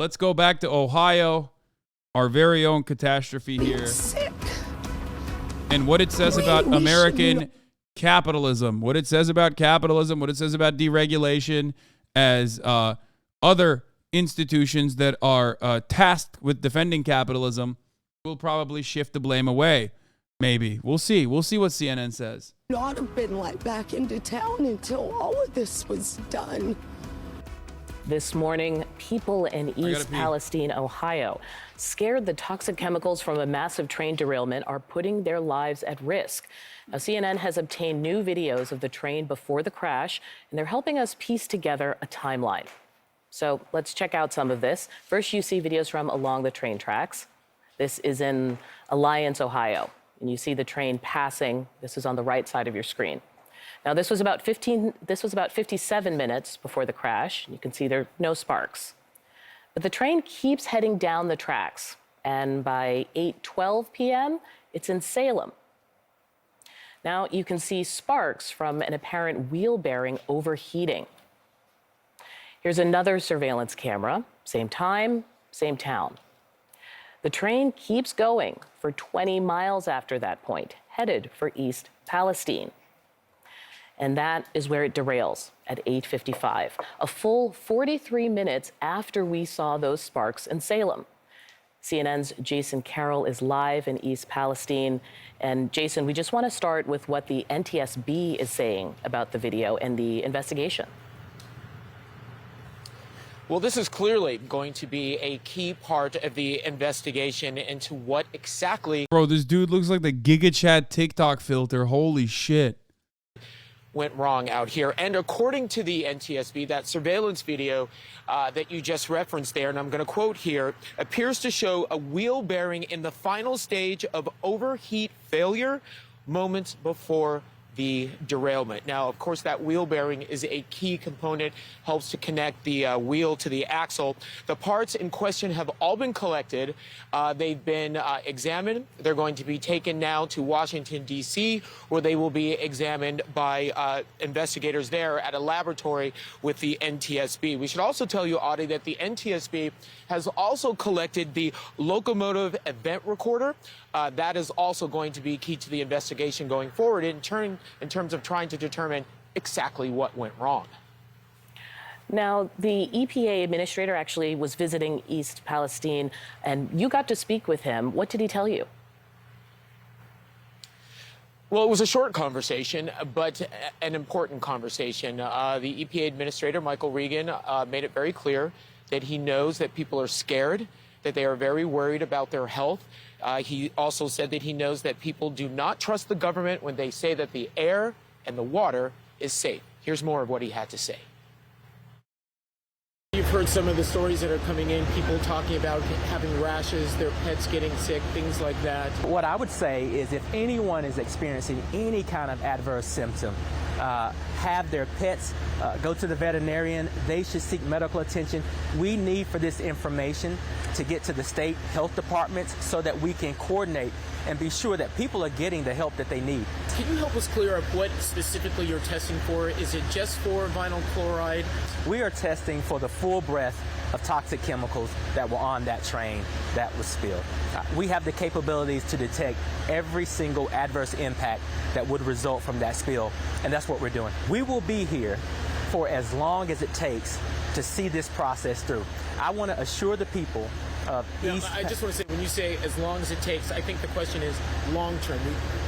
let's go back to Ohio, our very own catastrophe here. Sick. And what it says about American capitalism, what it says about capitalism, what it says about deregulation as other institutions that are tasked with defending capitalism will probably shift the blame away. Maybe. We'll see. We'll see what CNN says. Not have been let back into town until all of this was done. This morning, people in East Palestine, Ohio, scared the toxic chemicals from a massive train derailment are putting their lives at risk. Now, CNN has obtained new videos of the train before the crash, and they're helping us piece together a timeline. So let's check out some of this. First, you see videos from along the train tracks. This is in Alliance, Ohio, and you see the train passing. This is on the right side of your screen. Now, this was about 57 minutes before the crash. You can see there are no sparks. But the train keeps heading down the tracks, and by 8:12 p.m., it's in Salem. Now, you can see sparks from an apparent wheel bearing overheating. Here's another surveillance camera, same time, same town. The train keeps going for 20 miles after that point, headed for East Palestine. And that is where it derails at 8:55, a full 43 minutes after we saw those sparks in Salem. CNN's Jason Carroll is live in East Palestine. And Jason, we just want to start with what the NTSB is saying about the video and the investigation. Well, this is clearly going to be a key part of the investigation into what exactly... Bro, this dude looks like the GigaChat TikTok filter. Holy shit. ...went wrong out here. And according to the NTSB, that surveillance video that you just referenced there, and I'm going to quote here, appears to show a wheel bearing in the final stage of overheat failure moments before the derailment. Now, of course, that wheel bearing is a key component, helps to connect the wheel to the axle. The parts in question have all been collected. They've been examined. They're going to be taken now to Washington, D.C., where they will be examined by investigators there at a laboratory with the NTSB. We should also tell you, Audie, that the NTSB has also collected the locomotive event recorder. That is also going to be key to the investigation going forward in terms of trying to determine exactly what went wrong. Now, the EPA administrator actually was visiting East Palestine, and you got to speak with him. What did he tell you? Well, it was a short conversation, but an important conversation. The EPA administrator, Michael Regan, made it very clear that he knows that people are scared, that they are very worried about their health. He also said that he knows that people do not trust the government when they say that the air and the water is safe. Here's more of what he had to say. You've heard some of the stories that are coming in, people talking about having rashes, their pets getting sick, things like that. What I would say is if anyone is experiencing any kind of adverse symptom, have their pets go to the veterinarian. They should seek medical attention. We need for this information to get to the state health departments so that we can coordinate and be sure that people are getting the help that they need. Can you help us clear up what specifically you're testing for? Is it just for vinyl chloride? We are testing for the full breadth of toxic chemicals that were on that train that was spilled. We have the capabilities to detect every single adverse impact that would result from that spill, and that's what we're doing. We will be here for as long as it takes to see this process through. I want to assure the people of East... I just want to say, when you say as long as it takes, I think the question is long term.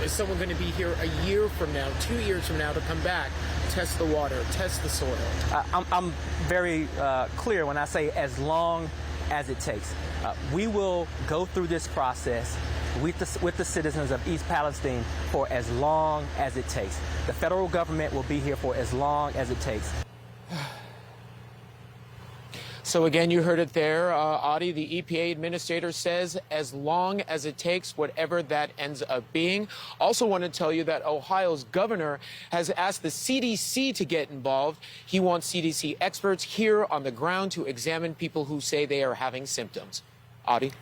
Is someone going to be here a year from now, 2 years from now to come back, test the water, test the soil? I'm very clear when I say as long as it takes. We will go through this process with the citizens of East Palestine for as long as it takes. The federal government will be here for as long as it takes. So again, you heard it there, Audie. The EPA administrator says as long as it takes, whatever that ends up being. Also want to tell you that Ohio's governor has asked the CDC to get involved. He wants CDC experts here on the ground to examine people who say they are having symptoms. Audie?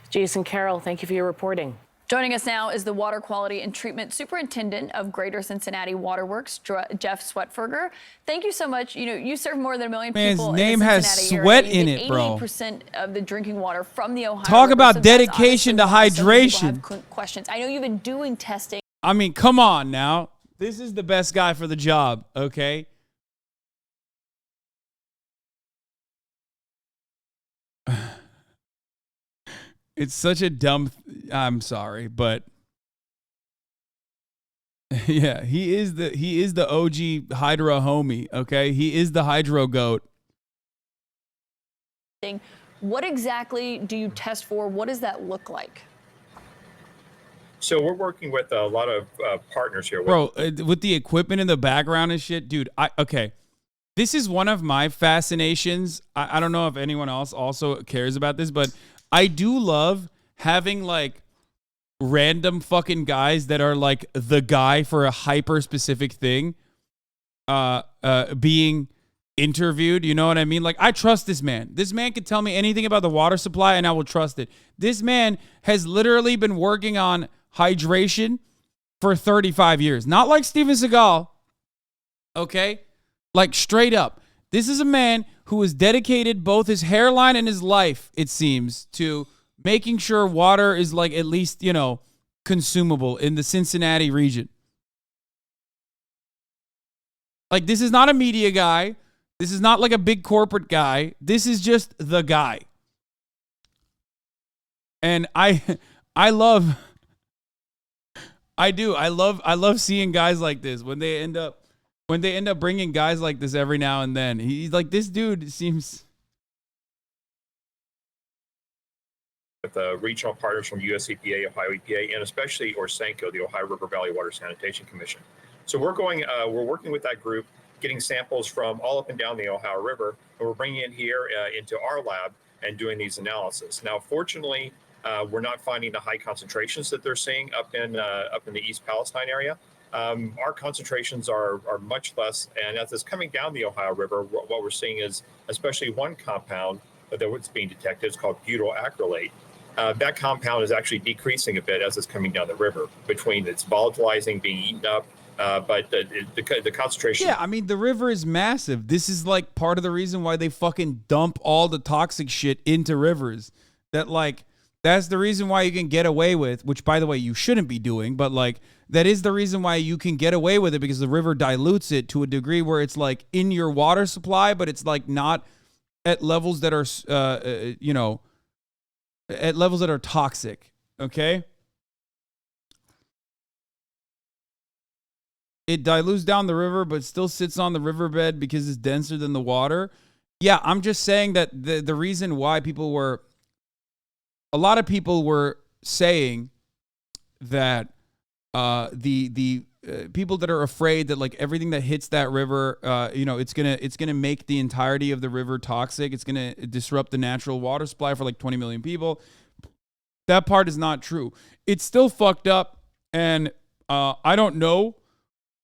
Jason Carroll, thank you for your reporting. Joining us now is the Water Quality and Treatment Superintendent of Greater Cincinnati Waterworks, Jeff Sweatberger. Thank you so much. You know, you serve more than 1 million people. Man's name in the has Cincinnati sweat area. in it, bro. 80% of the drinking water from the Ohio Talk River. about So that's dedication to honestly why so many hydration. people have questions. I know you've been doing testing. I mean, come on now. This is the best guy for the job, okay? It's such a dumb I'm sorry, but yeah, he is the OG Hydra homie, okay? He is the Hydro goat. What exactly do you test for? What does that look like? So we're working with a lot of partners here. Bro, with the equipment in the background and shit, dude, okay. This is one of my fascinations. I don't know if anyone else also cares about this, but I do love having like random fucking guys that are like the guy for a hyper specific thing being interviewed. You know what I mean? Like, I trust this man. This man could tell me anything about the water supply and I will trust it. This man has literally been working on hydration for 35 years. Not like Steven Seagal. Okay? Like, straight up. This is a man who has dedicated both his hairline and his life, it seems, to making sure water is, like, at least, you know, consumable in the Cincinnati region. Like, this is not a media guy. This is not like a big corporate guy. This is just the guy. And I love seeing guys like this when they end up bringing guys like this every now and then. He's like, this dude seems. With regional partners from US EPA, Ohio EPA, and especially ORSENCO, the Ohio River Valley Water Sanitation Commission. So we're working with that group, getting samples from all up and down the Ohio River, and we're bringing it here into our lab and doing these analysis. Now, fortunately, we're not finding the high concentrations that they're seeing up in the East Palestine area. Our concentrations are much less, and as it's coming down the Ohio River, what we're seeing is especially one compound that's being detected. It's called butyl acrylate. That compound is actually decreasing a bit as it's coming down the river between its volatilizing, being eaten up, but the concentration. Yeah, I mean, the river is massive. This is like part of the reason why they fucking dump all the toxic shit into rivers. That's the reason why you can get away with, which, by the way, you shouldn't be doing, but like, that is the reason why you can get away with it, because the river dilutes it to a degree where it's like in your water supply, but it's like not at levels that are, at levels that are toxic. Okay. It dilutes down the river, but still sits on the riverbed because it's denser than the water. Yeah. I'm just saying that the reason why a lot of people were saying that the people that are afraid that like everything that hits that river, it's gonna make the entirety of the river toxic. It's gonna disrupt the natural water supply for like 20 million people. That part is not true. It's still fucked up, and I don't know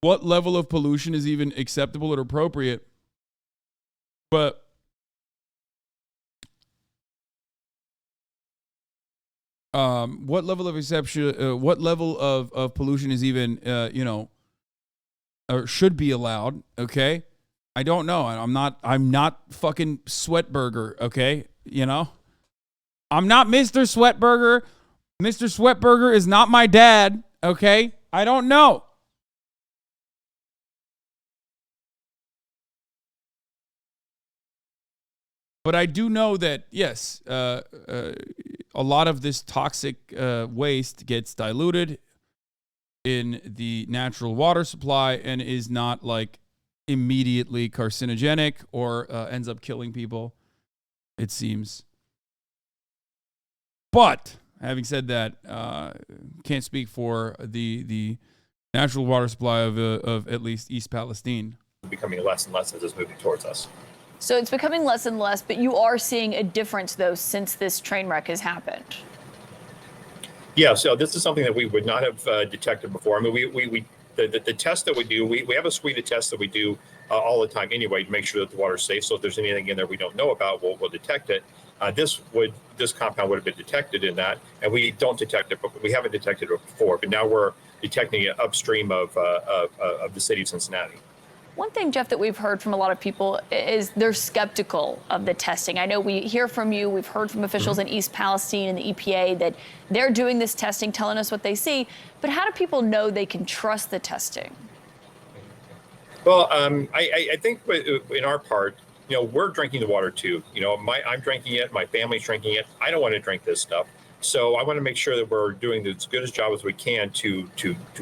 what level of pollution is even acceptable or appropriate, but what level of exception, what level of pollution is even, or should be allowed? Okay, I don't know. I'm not fucking Sweatberger. Okay, I'm not Mr. Sweatberger. Mr. Sweatberger is not my dad. Okay, I don't know. But I do know that, yes, a lot of this toxic waste gets diluted in the natural water supply and is not like immediately carcinogenic or ends up killing people, it seems. But having said that, can't speak for the natural water supply of at least East Palestine. Becoming less and less as it's moving towards us. So it's becoming less and less, but you are seeing a difference, though, since this train wreck has happened. Yeah, so this is something that we would not have detected before. I mean, the test that we do, we have a suite of tests that we do all the time anyway to make sure that the water is safe. So if there's anything in there we don't know about, we'll detect it. This compound would have been detected in that, and we don't detect it, but we haven't detected it before. But now we're detecting it upstream of the city of Cincinnati. One thing, Jeff, that we've heard from a lot of people is they're skeptical of the testing. I know we hear from you, we've heard from officials in East Palestine and the EPA that they're doing this testing, telling us what they see. But how do people know they can trust the testing? Well, I think in our part, we're drinking the water too. I'm drinking it, my family's drinking it. I don't want to drink this stuff. So I want to make sure that we're doing as good a job as we can to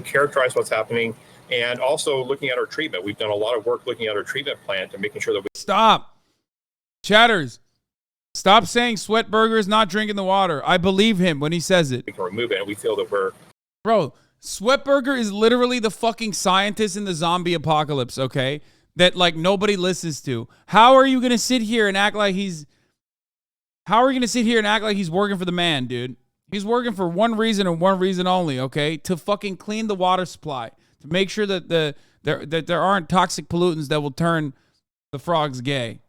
characterize what's happening, and also looking at our treatment. We've done a lot of work looking at our treatment plant and making sure that we Stop. Chatters. Stop saying Sweatburger is not drinking the water. I believe him when he says it. can remove it, and we feel that we're... Bro, Sweatburger is literally the fucking scientist in the zombie apocalypse, okay? That, like, nobody listens to. How are you going to sit here and act like he's... How are you going to sit here and act like he's working for the man, dude? He's working for one reason and one reason only, okay? To fucking clean the water supply. To make sure that there aren't toxic pollutants that will turn the frogs gay.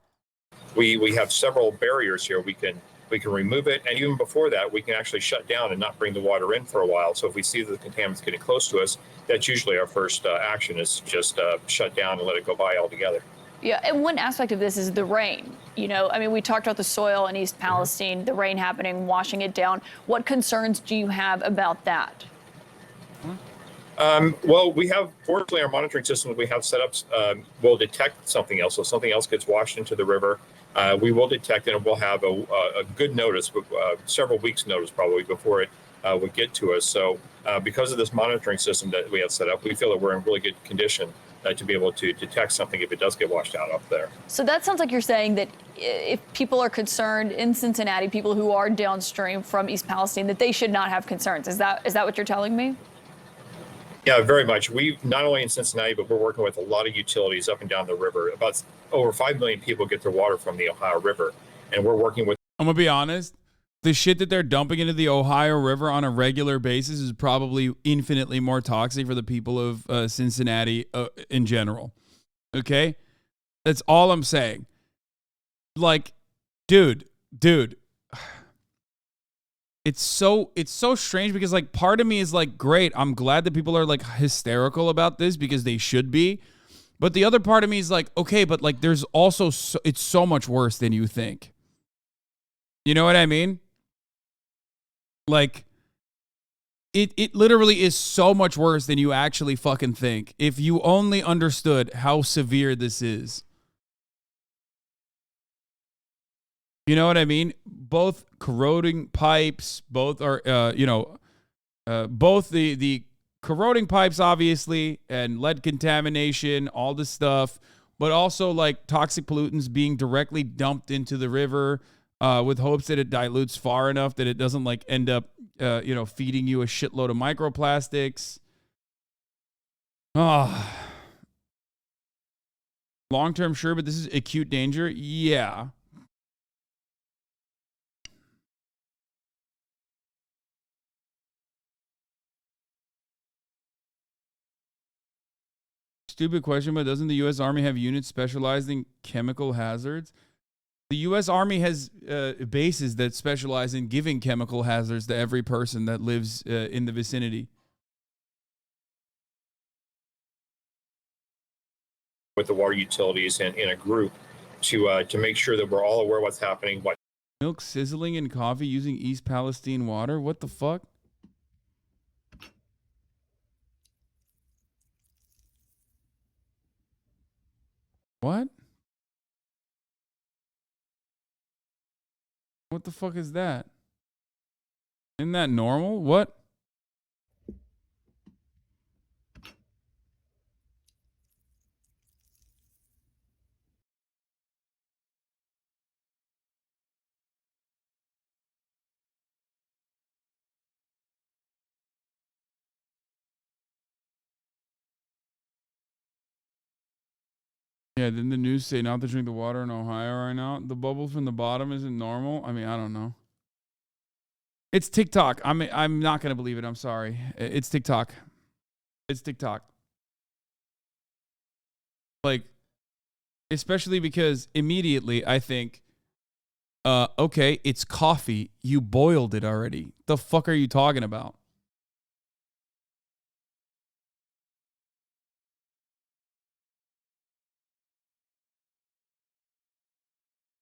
We have several barriers here. We can remove it, and even before that, we can actually shut down and not bring the water in for a while. So if we see that the contaminant's getting close to us, that's usually our first action, is just shut down and let it go by altogether. Yeah, and one aspect of this is the rain. We talked about the soil in East Palestine, the rain happening, washing it down. What concerns do you have about that? Well, we have, fortunately, our monitoring system that we have set up will detect something else. So if something else gets washed into the river, we will detect it, and we'll have a good notice, several weeks notice probably, before it would get to us. So because of this monitoring system that we have set up, we feel that we're in really good condition to be able to detect something if it does get washed out up there. So that sounds like you're saying that if people are concerned in Cincinnati, people who are downstream from East Palestine, that they should not have concerns. Is that what you're telling me? Yeah, very much. We not only in Cincinnati, but we're working with a lot of utilities up and down the river. About over 5 million people get their water from the Ohio River, and we're working with... I'm going to be honest. The shit that they're dumping into the Ohio River on a regular basis is probably infinitely more toxic for the people of Cincinnati in general. Okay? That's all I'm saying. Like, dude. It's so strange because, like, part of me is like, great, I'm glad that people are like hysterical about this because they should be. But the other part of me is like, okay, but like there's also it's so much worse than you think. You know what I mean? Like, it literally is so much worse than you actually fucking think. If you only understood how severe this is. You know what I mean? Both corroding pipes, both are, both the corroding pipes, obviously, and lead contamination, all this stuff, but also like toxic pollutants being directly dumped into the river with hopes that it dilutes far enough that it doesn't like end up, feeding you a shitload of microplastics. Long-term, sure, but this is acute danger. Yeah. Stupid question, but doesn't the U.S. Army have units specialized in chemical hazards? The U.S. Army has bases that specialize in giving chemical hazards to every person that lives in the vicinity. With the water utilities and in a group to make sure that we're all aware of what's happening. Milk sizzling in coffee using East Palestine water? What the fuck? What? What the fuck is that? Isn't that normal? What? Yeah, didn't the news say not to drink the water in Ohio right now? The bubble from the bottom isn't normal? I mean, I don't know. It's TikTok. I'm not going to believe it. I'm sorry. It's TikTok. It's TikTok. Like, especially because immediately I think, Okay, it's coffee. You boiled it already. The fuck are you talking about?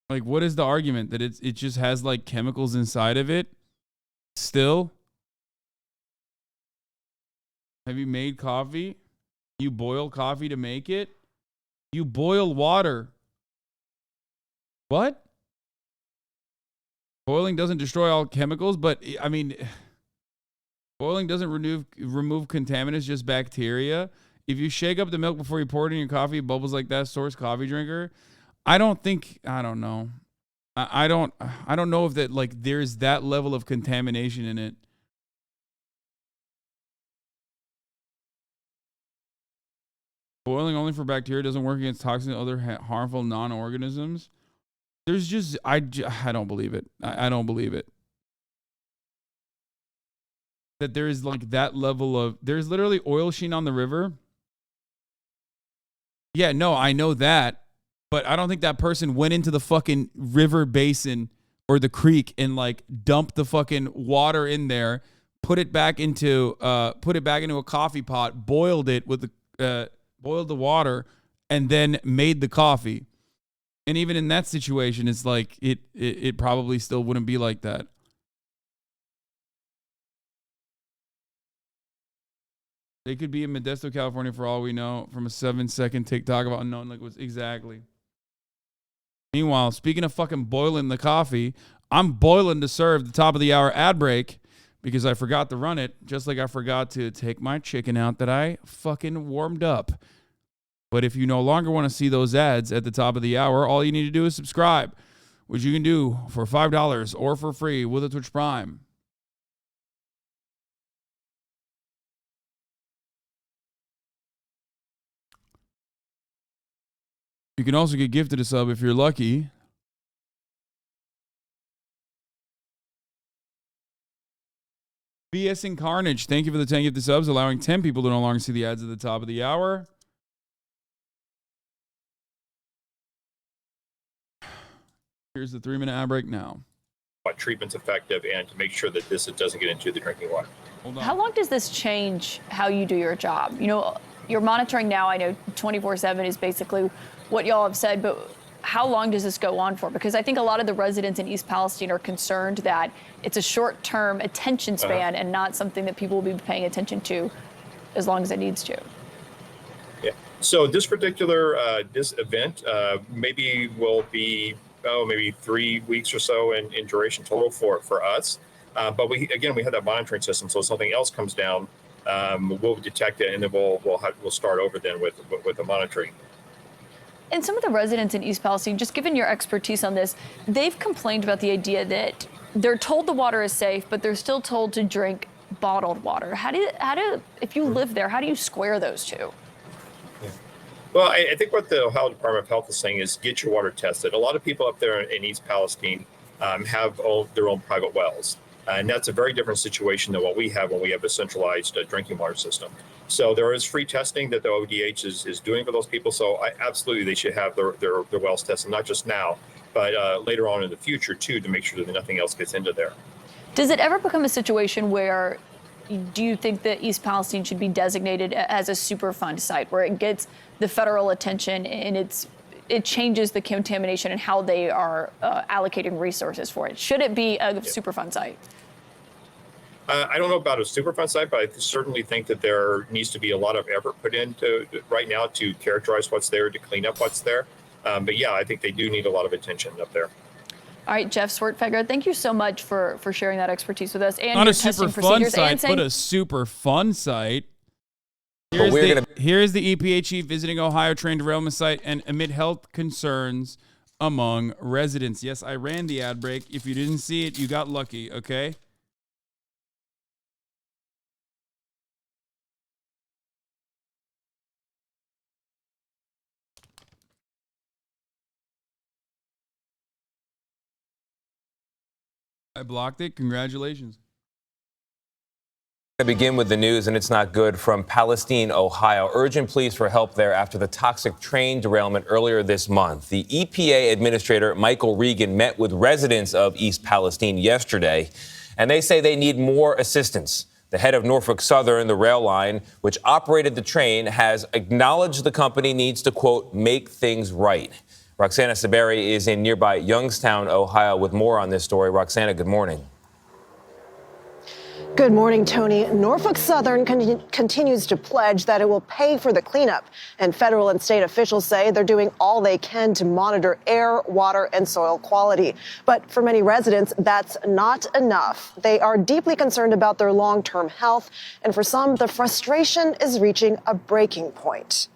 Like, what is the argument that it just has like chemicals inside of it? Still, have you made coffee? You boil coffee to make it? You boil water. What? Boiling doesn't destroy all chemicals, but I mean, boiling doesn't remove contaminants, just bacteria. If you shake up the milk before you pour it in your coffee, it bubbles like that. Source coffee drinker. I don't know. I don't know if that like there's that level of contamination in it. Boiling only for bacteria doesn't work against toxins and other harmful non-organisms. There's just I don't believe it. I don't believe it. That there is like that level of there's literally oil sheen on the river. Yeah, no, I know that. But I don't think that person went into the fucking river basin or the creek and like dumped the fucking water in there, put it back into a coffee pot, boiled it with boiled the water, and then made the coffee. And even in that situation, it's like it probably still wouldn't be like that. They could be in Modesto, California, for all we know, from a 7-second TikTok about unknown liquids. Exactly. Meanwhile, speaking of fucking boiling the coffee, I'm boiling to serve the top of the hour ad break because I forgot to run it, just like I forgot to take my chicken out that I fucking warmed up. But if you no longer want to see those ads at the top of the hour, all you need to do is subscribe, which you can do for $5 or for free with a Twitch Prime. You can also get gifted a sub if you're lucky. BS and Carnage, thank you for the 10 gifted subs, allowing 10 people to no longer see the ads at the top of the hour. Here's the 3-minute ad break now. What treatment's effective and to make sure that this doesn't get into the drinking water. How long does this change how you do your job? You know, you're monitoring now, I know 24/7 is basically what y'all have said, but how long does this go on for? Because I think a lot of the residents in East Palestine are concerned that it's a short-term attention span and not something that people will be paying attention to as long as it needs to. Yeah. So this particular this event maybe will be maybe 3 weeks or so in duration total for us. But we have that monitoring system. So if something else comes down, we'll detect it and then we'll start over then with the monitoring. And some of the residents in East Palestine, just given your expertise on this, they've complained about the idea that they're told the water is safe, but they're still told to drink bottled water. How do if you live there, how do you square those two? Yeah. Well, I think what the Ohio Department of Health is saying is get your water tested. A lot of people up there in East Palestine have their own private wells. And that's a very different situation than what we have when we have a centralized drinking water system. So there is free testing that the ODH is doing for those people. So absolutely, they should have their wells tested, not just now, but later on in the future, too, to make sure that nothing else gets into there. Does it ever become a situation where do you think that East Palestine should be designated as a Superfund site where it gets the federal attention and it changes the contamination and how they are allocating resources for it? Should it be a Superfund site? I don't know about a Superfund site, but I certainly think that there needs to be a lot of effort put into right now to characterize what's there, to clean up what's there. But yeah, I think they do need a lot of attention up there. All right, Jeff Swartfeger, thank you so much for sharing that expertise with us and Not your a super testing fun procedures. site, but a super fun site. Here's the EPA chief visiting Ohio train derailment site and amid health concerns among residents. Yes, I ran the ad break. If you didn't see it, you got lucky, okay? I blocked it. Congratulations. To begin with the news, and it's not good, from Palestine, Ohio. Urgent pleas for help there after the toxic train derailment earlier this month. The EPA Administrator Michael Regan met with residents of East Palestine yesterday, and they say they need more assistance. The head of Norfolk Southern, the rail line, which operated the train, has acknowledged the company needs to, quote, make things right. Roxana Saberi is in nearby Youngstown, Ohio, with more on this story. Roxana, good morning. Good morning, Tony. Norfolk Southern continues to pledge that it will pay for the cleanup. And federal and state officials say they're doing all they can to monitor air, water, and soil quality. But for many residents, that's not enough. They are deeply concerned about their long-term health. And for some, the frustration is reaching a breaking point.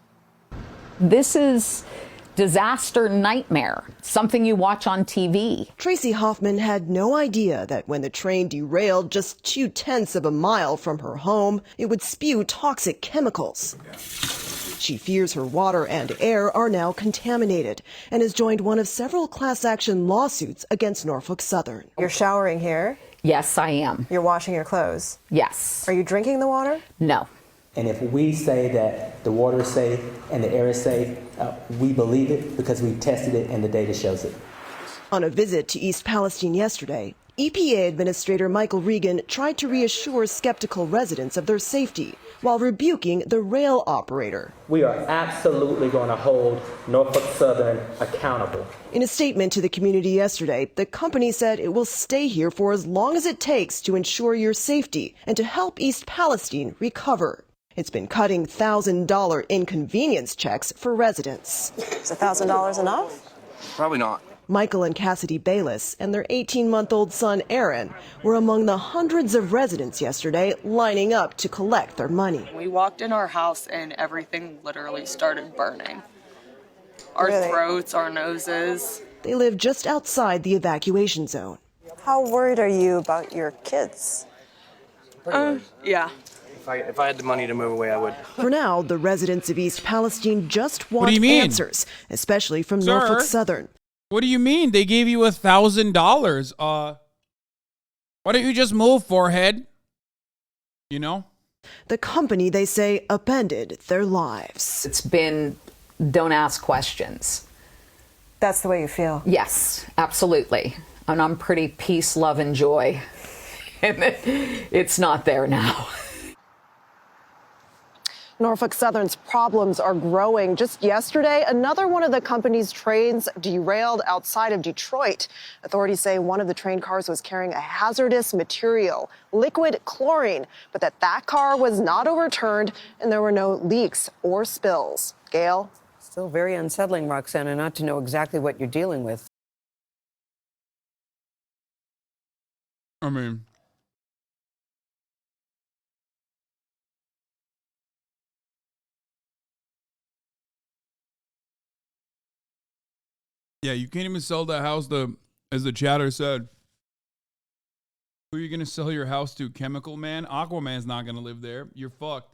This is disaster nightmare, something you watch on TV. Tracy Hoffman had no idea that when the train derailed just 0.2 of a mile from her home, it would spew toxic chemicals. She fears her water and air are now contaminated and has joined one of several class action lawsuits against Norfolk Southern. You're showering here? Yes, I am. You're washing your clothes? Yes. Are you drinking the water? No. And if we say that the water is safe and the air is safe, we believe it because we've tested it and the data shows it. On a visit to East Palestine yesterday, EPA Administrator Michael Regan tried to reassure skeptical residents of their safety while rebuking the rail operator. We are absolutely going to hold Norfolk Southern accountable. In a statement to the community yesterday, the company said it will stay here for as long as it takes to ensure your safety and to help East Palestine recover. It's been cutting $1,000 inconvenience checks for residents. Is $1,000 enough? Probably not. Michael and Cassidy Bayless and their 18-month-old son Aaron were among the hundreds of residents yesterday lining up to collect their money. We walked in our house and everything literally started burning. Our throats, our noses. They live just outside the evacuation zone. How worried are you about your kids? Yeah. If I had the money to move away, I would. For now, the residents of East Palestine just want answers, especially from Norfolk Southern. What do you mean? They gave you $1,000. Why don't you just move, forehead? You know? The company, they say, upended their lives. It's been don't ask questions. That's the way you feel? Yes, absolutely. And I'm pretty peace, love, and joy. And it's not there now. Norfolk Southern's problems are growing. Just yesterday, another one of the company's trains derailed outside of Detroit. Authorities say one of the train cars was carrying a hazardous material, liquid chlorine, but that car was not overturned and there were no leaks or spills. Gail? Still very unsettling, Roxana, not to know exactly what you're dealing with. I mean, yeah, you can't even sell that house, as the chatter said. Who are you going to sell your house to? Chemical Man? Aquaman's not going to live there. You're fucked.